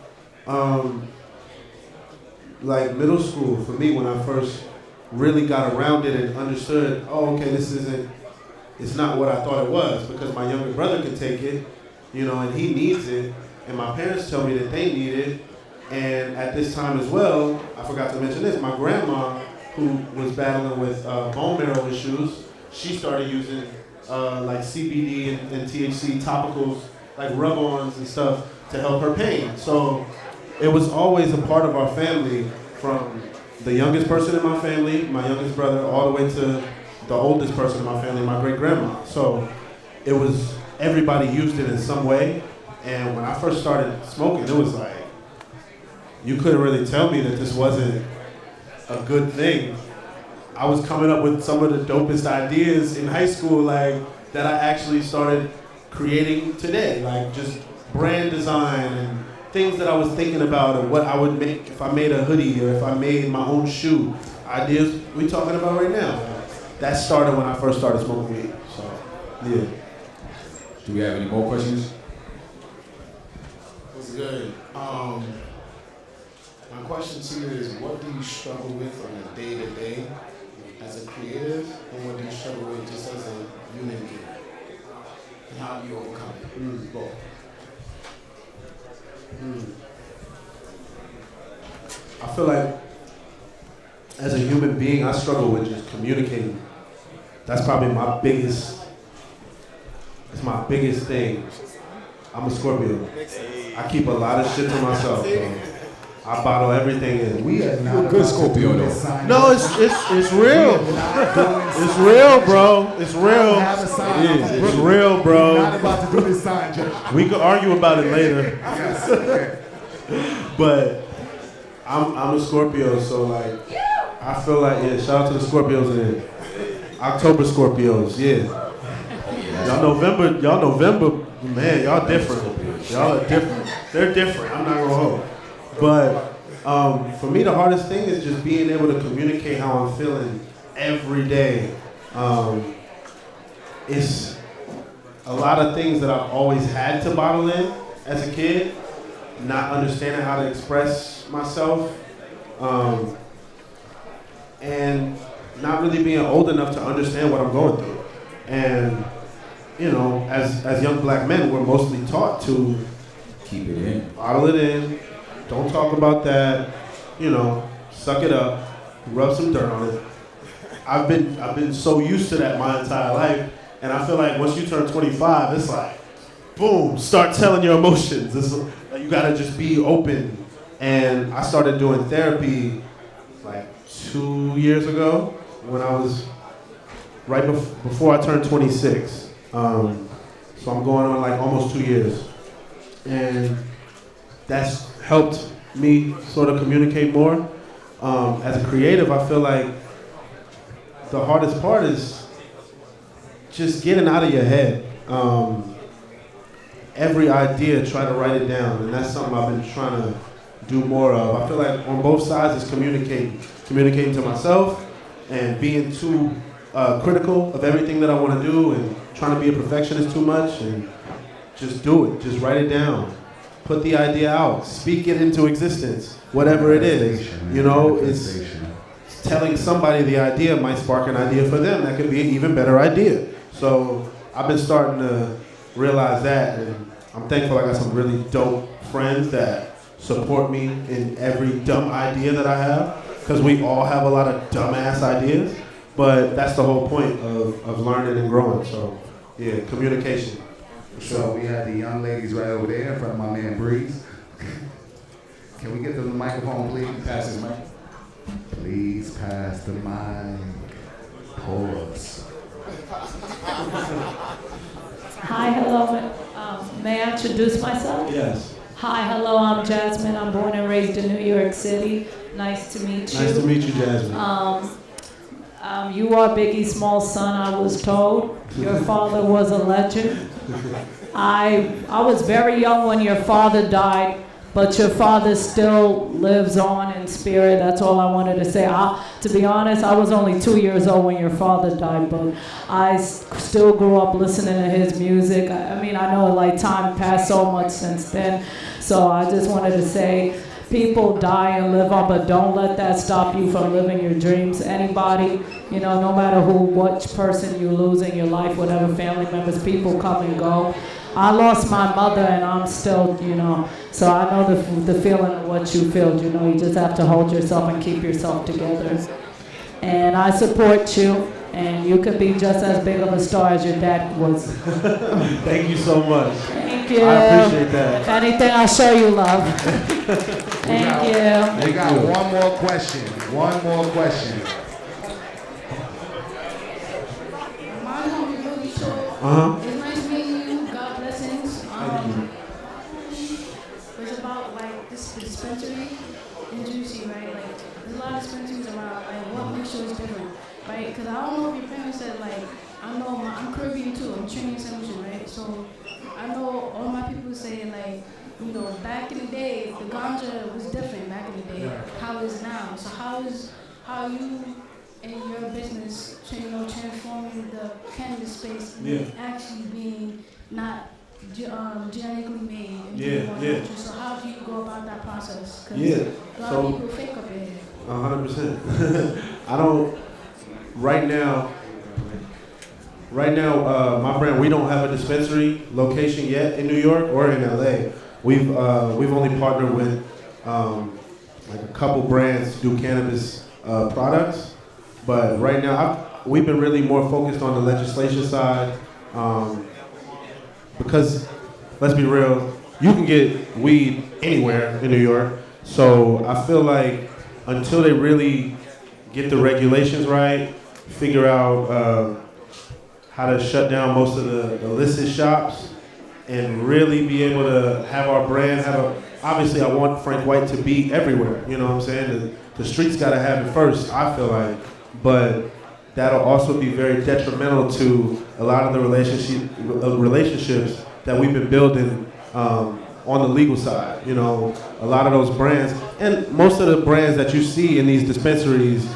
like middle school for me when I first really got around it and understood, oh, okay, it's not what I thought it was, because my younger brother could take it, you know, and he needs it, and my parents tell me that they need it. And at this time as well, I forgot to mention this, my grandma, who was battling with bone marrow issues, she started using like CBD and THC topicals, like rub-ons and stuff to help her pain. So it was always a part of our family, from the youngest person in my family, my youngest brother, all the way to the oldest person in my family, my great-grandma. So it was, everybody used it in some way. And when I first started smoking, it was like, you couldn't really tell me that this wasn't a good thing. I was coming up with some of the dopest ideas in high school, like that I actually started creating today, like just brand design and things that I was thinking about and what I would make if I made a hoodie or if I made my own shoe. Ideas we talking about right now. That started when I first started smoking weed. So, yeah. Do we have any more questions? What's good? My question to you is, what do you struggle with on a day-to-day as a creative, and what do you struggle with just as a human being? And how do you overcome it? Both. I feel like as a human being, I struggle with just communicating. That's probably it's my biggest thing. I'm a Scorpio. I keep a lot of shit to myself, bro. I bottle everything in. We are not You're a good Scorpio, though. No, it's real. It's real, bro. It's real. It's real, We're bro. not about to do this sign, Judge. We could argue about it later. But I'm a Scorpio, so like I feel like, shout out to the Scorpios in October Scorpios, Y'all November, man, y'all different. Y'all are different. They're different. I'm not gonna hold. But for me, the hardest thing is just being able to communicate how I'm feeling every day. It's a lot of things that I've always had to bottle in as a kid, not understanding how to express myself, and not really being old enough to understand what I'm going through. And, you know, as young black men, we're mostly taught to Keep it in. bottle it in, don't talk about that, you know, suck it up, rub some dirt on it. I've been so used to that my entire life, and I feel like once you turn 25, it's like, boom, start telling your emotions. It's like you gotta just be open. And I started doing therapy like 2 years ago when I was right before I turned 26. So I'm going on like almost 2 years. And that's helped me sort of communicate more. As a creative, I feel like the hardest part is just getting out of your head. Every idea, try to write it down, and that's something I've been trying to do more of. I feel like on both sides is communicating to myself and being too critical of everything that I want to do and trying to be a perfectionist too much, and just do it. Just write it down. Put the idea out. Speak it into existence. Whatever it is. You know, it's telling somebody the idea might spark an idea for them. That could be an even better idea. So I've been starting to realize that, and I'm thankful I got some really dope friends that support me in every dumb idea that I have, because we all have a lot of dumbass ideas, but that's the whole point of learning and growing. So yeah, communication. So we had the young ladies right over there in front of my man Breeze. Can we get to the microphone, please? Pass this mic. Please pass the mic. Pause. Hi, hello. May I introduce myself? Yes. Hi, hello. I'm Jasmine. I'm born and raised in New York City. Nice to meet you. Nice to meet you, Jasmine. You are Biggie Smalls' son, I was told. Your father was a legend. I was very young when your father died, but your father still lives on in spirit. That's all I wanted to say. To be honest, I was only 2 years old when your father died, but I still grew up listening to his music. I mean, I know like time passed so much since then, so I just wanted to say, people die and live on, but don't let that stop you from living your dreams. Anybody, no matter what person you lose in your life, whatever family members, people come and go. I lost my mother and I'm still, so I know the feeling of what you feel, you just have to hold yourself and keep yourself together. And I support you, and you could be just as big of a star as your dad was. Thank you so much. Thank you. I appreciate that. If anything, I'll show you love. Thank you. We got one more question. One more question. My home is really short. It's nice meeting you. God blessings. It's about like this dispensary in Juicy, right? Like there's a lot of dispensaries around. Like what makes sure it's different, right? Because I don't know if your parents said like I know I'm Caribbean too. I'm Trinity Assumption, right? So I know all my people say like back in the day the ganja was different back in the day. How is now? So how you in your business, transforming the cannabis space and actually being not genetically made. And So how do you go about that process? Because a lot of people fake up in here. 100%. I don't. Right now, my brand, we don't have a dispensary location yet in New York or in LA. We've only partnered with like a couple brands to do cannabis products. But right now, we've been really more focused on the legislation side because, let's be real, you can get weed anywhere in New York. So I feel like until they really get the regulations right, figure out how to shut down most of the illicit shops, and really be able to have our brand obviously I want Frank White to be everywhere, you know what I'm saying? The streets gotta have it first, I feel like. But that'll also be very detrimental to a lot of the relationships that we've been building on the legal side. A lot of those brands, and most of the brands that you see in these dispensaries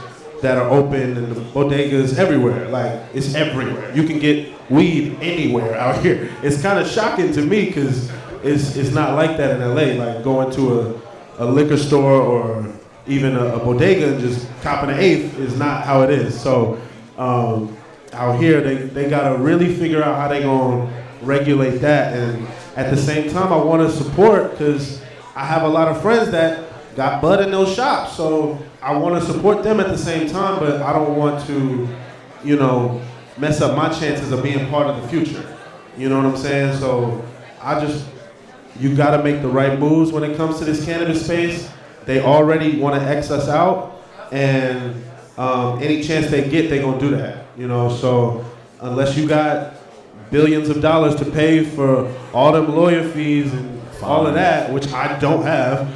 that are open and the bodegas everywhere, like it's everywhere. You can get weed anywhere out here. It's kind of shocking to me because it's not like that in LA. Like going to a liquor store or even a bodega and just copping an eighth is not how it is. So out here, they gotta really figure out how they gonna regulate that. And at the same time, I want to support because I have a lot of friends that got bud in those shops. So I want to support them at the same time, but I don't want to, mess up my chances of being part of the future. You know what I'm saying? So you gotta make the right moves when it comes to this cannabis space. They already want to X us out, and any chance they get, they're going to do that. So unless you got billions of dollars to pay for all them lawyer fees and all of that, which I don't have,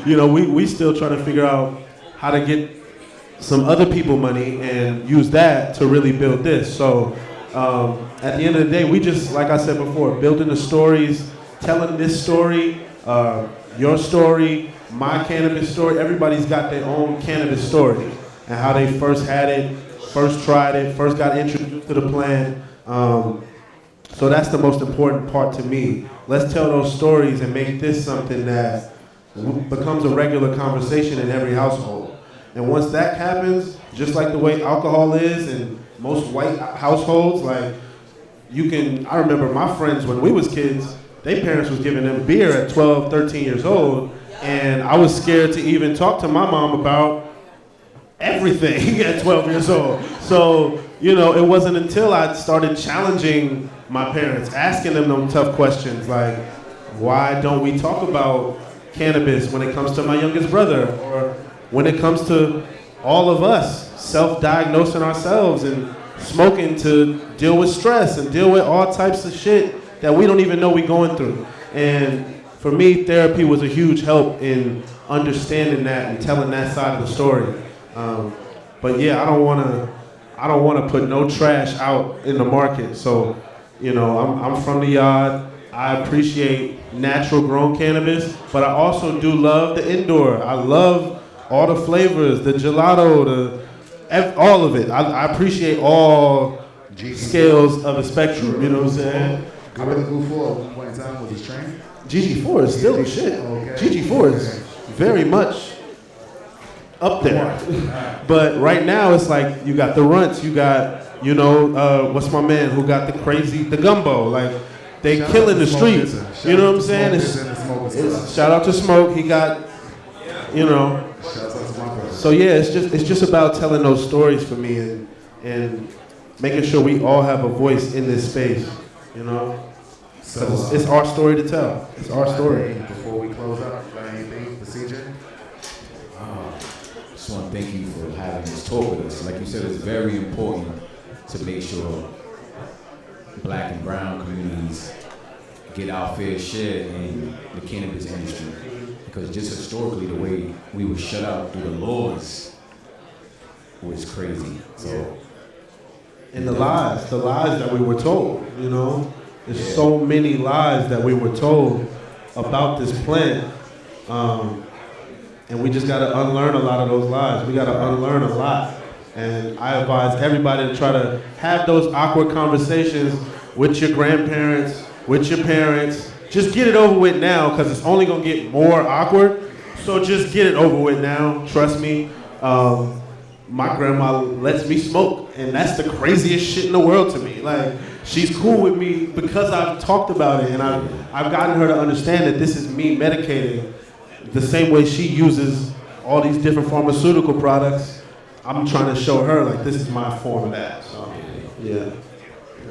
we still trying to figure out how to get some other people money and use that to really build this. So at the end of the day, we just, like I said before, building the stories, telling this story, your story, my cannabis story. Everybody's got their own cannabis story and how they first had it, first tried it, first got introduced to the plant. So that's the most important part to me. Let's tell those stories and make this something that becomes a regular conversation in every household. And once that happens, just like the way alcohol is in most white households, like I remember my friends when we was kids, their parents was giving them beer at 12, 13 years old. And I was scared to even talk to my mom about everything at 12 years old. So, it wasn't until I started challenging my parents, asking them tough questions like, why don't we talk about cannabis, when it comes to my youngest brother, or when it comes to all of us self-diagnosing ourselves and smoking to deal with stress and deal with all types of shit that we don't even know we're going through. And for me, therapy was a huge help in understanding that and telling that side of the story. But yeah, I don't want to put no trash out in the market. So, you know, I'm from the yard. I appreciate natural grown cannabis, but I also do love the indoor. I love all the flavors, the gelato, all of it. I appreciate all scales of the spectrum, you know what I'm saying? I really grew for at one point in time with his train. GG4 is still the shit. Okay. GG4 is very much up there. But right now it's like you got the runts, you got, you know, what's my man who got the gumbo, like they killing the streets. You know what I'm saying? It's shout out to Smoke. He got, you know. So yeah, it's just about telling those stories for me and making sure we all have a voice in this space, you know. So it's our story to tell. It's our story. Before we close up, anything for CJ? Just want to thank you for having this talk with us. Like you said, it's very important to make sure Black and brown communities get our fair share in the cannabis industry. Because just historically, the way we were shut out through the laws was crazy. So, and the lies that we were told, you know, there's so many lies that we were told about this plant, and we just got to unlearn a lot of those lies. We got to unlearn a lot, and I advise everybody to try to have those awkward conversations with your grandparents, with your parents. Just get it over with now, because it's only gonna get more awkward. So just get it over with now. Trust me. My grandma lets me smoke, and that's the craziest shit in the world to me. Like, she's cool with me because I've talked about it, and I've gotten her to understand that this is me medicating the same way she uses all these different pharmaceutical products. I'm trying to show her, like, this is my form of that. So, yeah.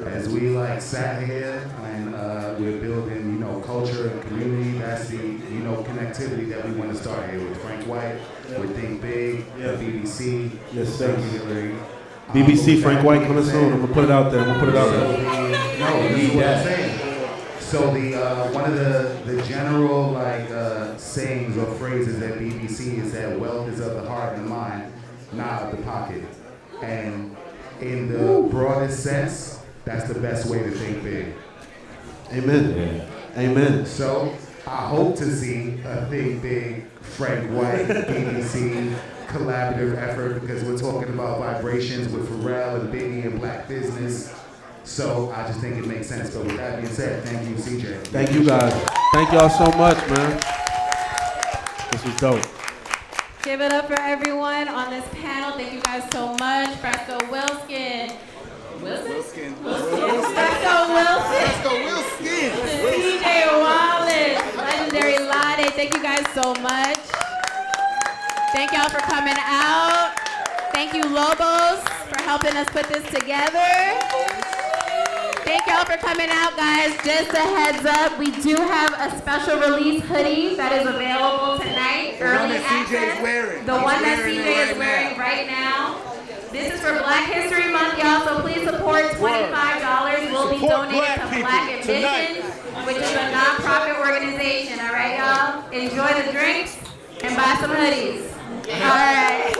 As we like sat here and we're building, you know, culture and community, that's the, you know, connectivity that we want to start here with Frank White, with Think Big, BBC. Yes, sir. BBC, Frank White coming soon. I'm gonna put it out there. No, this is what I'm saying. So the one of the general like sayings or phrases at BBC is that wealth is of the heart and the mind, not of the pocket. And in the broadest sense, that's the best way to think big. Amen. Yeah. Amen. So I hope to see a Think Big, Frank White, BBC collaborative effort, because we're talking about vibrations with Pharrell and Biggie and Black business. So I just think it makes sense. So with that being said, thank you, CJ. Thank you guys. Thank y'all so much, man. This was dope. Give it up for everyone on this panel. Thank you guys so much. Fresco Wilson. Fresco Wilson. CJ Wallace. Legendary Lade. Thank you guys so much. Thank y'all for coming out. Thank you, Lobos, for helping us put this together. Thank y'all for coming out, guys. Just a heads up, we do have a special release hoodie that is available tonight. Early access. The one that CJ is wearing right now. This is for Black History Month, y'all, so please support. $25 will be donated to Black Ambition, which is a non-profit organization, all right, y'all? Enjoy the drinks and buy some hoodies. All right.